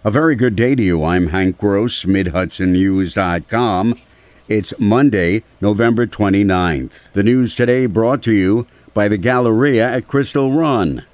A very good day to you. I'm Hank Gross, Mid-Hudson It's Monday, November 29th. The news today brought to you by the Galleria at Crystal Run.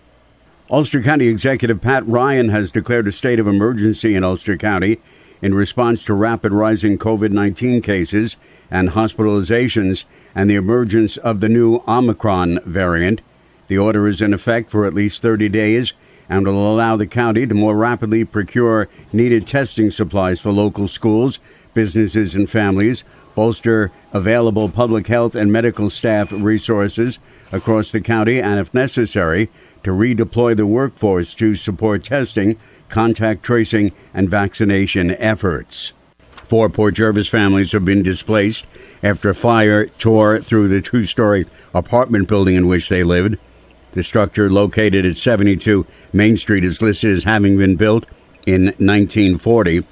Ulster County Executive Pat Ryan has declared a state of emergency in Ulster County in response to rapid rising COVID-19 cases and hospitalizations and the emergence of the new Omicron variant. The order is in effect for at least 30 days and will allow the county to more rapidly procure needed testing supplies for local schools, businesses, and families, bolster available public health and medical staff resources across the county, and, if necessary, to redeploy the workforce to support testing, contact tracing, and vaccination efforts. 4 Port Jervis families have been displaced after a fire tore through the 2-story apartment building in which they lived. The structure, located at 72 Main Street, is listed as having been built in 1940.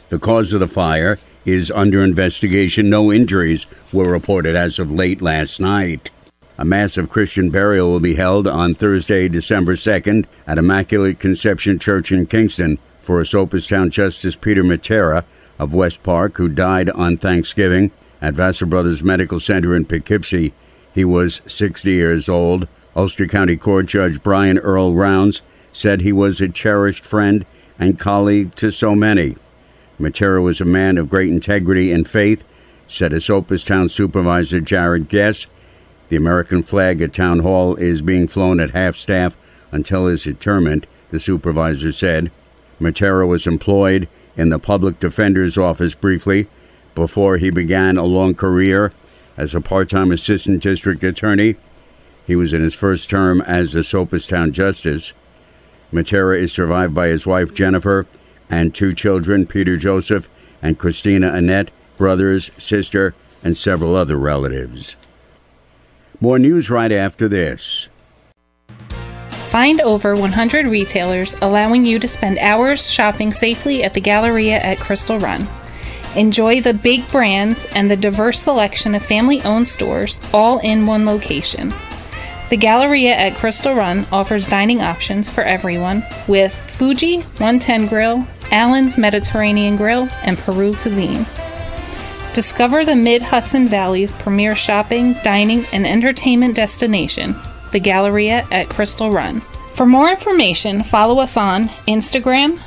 The cause of the fire is under investigation. No injuries were reported as of late last night. A massive Christian burial will be held on Thursday, December 2nd at Immaculate Conception Church in Kingston for Sopastown Justice Peter Matera of West Park, who died on Thanksgiving at Vassar Brothers Medical Center in Poughkeepsie. He was 60 years old. Ulster County Court Judge Brian Earl Rounds said he was a cherished friend and colleague to so many. Matera was a man of great integrity and faith, said Sopastown Supervisor Jared Guess. The American flag at Town Hall is being flown at half-staff until his interment, the supervisor said. Matera was employed in the Public Defender's Office briefly before he began a long career as a part-time assistant district attorney. He was in his first term as a Sopastown Justice. Matera is survived by his wife Jennifer and 2 children, Peter Joseph and Christina Annette, brothers, sister, and several other relatives. More news right after this. Find over 100 retailers allowing you to spend hours shopping safely at the Galleria at Crystal Run. Enjoy the big brands and the diverse selection of family-owned stores all in one location. The Galleria at Crystal Run offers dining options for everyone with Fuji, 110 Grill, Allen's Mediterranean Grill, and Peru Cuisine. Discover the Mid-Hudson Valley's premier shopping, dining, and entertainment destination, the Galleria at Crystal Run. For more information, follow us on Instagram,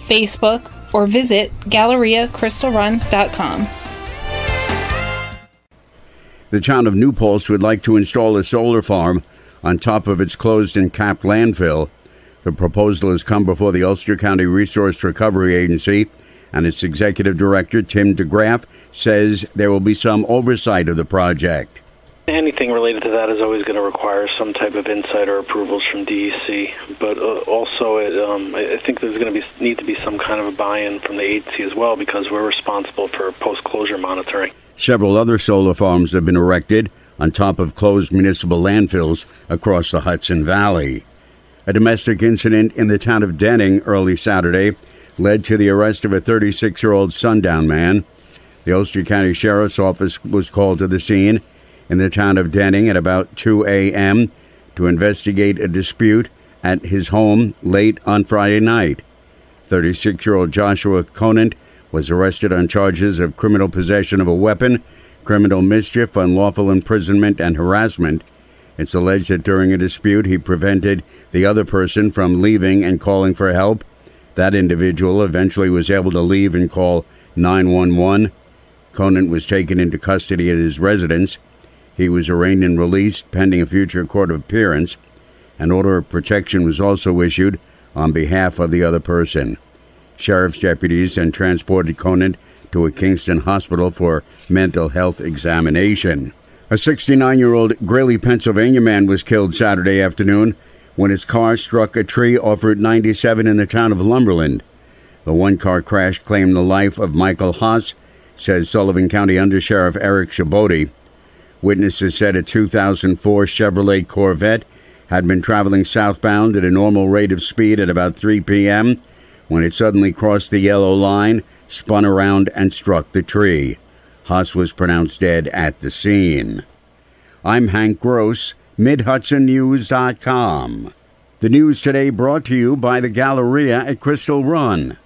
Facebook, or visit GalleriaCrystalRun.com. The town of New Paltz would like to install a solar farm on top of its closed and capped landfill. The proposal has come before the Ulster County Resource Recovery Agency, and its executive director, Tim DeGraff, says there will be some oversight of the project. Anything related to that is always going to require some type of insight or approvals from DEC, but also I think there's going to need to be some kind of a buy-in from the agency as well, because we're responsible for post-closure monitoring. Several other solar farms have been erected on top of closed municipal landfills across the Hudson Valley. A domestic incident in the town of Denning early Saturday led to the arrest of a 36-year-old sundown man. The Ulster County Sheriff's Office was called to the scene in the town of Denning at about 2 a.m. to investigate a dispute at his home late on Friday night. 36-year-old Joshua Conant was arrested on charges of criminal possession of a weapon, criminal mischief, unlawful imprisonment, and harassment. It's alleged that during a dispute he prevented the other person from leaving and calling for help. That individual eventually was able to leave and call 911. Conant was taken into custody at his residence. He was arraigned and released pending a future court appearance. An order of protection was also issued on behalf of the other person. Sheriff's deputies then transported Conant to a Kingston hospital for mental health examination. A 69-year-old Greeley, Pennsylvania man was killed Saturday afternoon when his car struck a tree off Route 97 in the town of Lumberland. The one-car crash claimed the life of Michael Haas, says Sullivan County Undersheriff Eric Chaboti. Witnesses said a 2004 Chevrolet Corvette had been traveling southbound at a normal rate of speed at about 3 p.m. when it suddenly crossed the yellow line, spun around, and struck the tree. Haas was pronounced dead at the scene. I'm Hank Gross, MidHudsonNews.com. The news today brought to you by the Galleria at Crystal Run.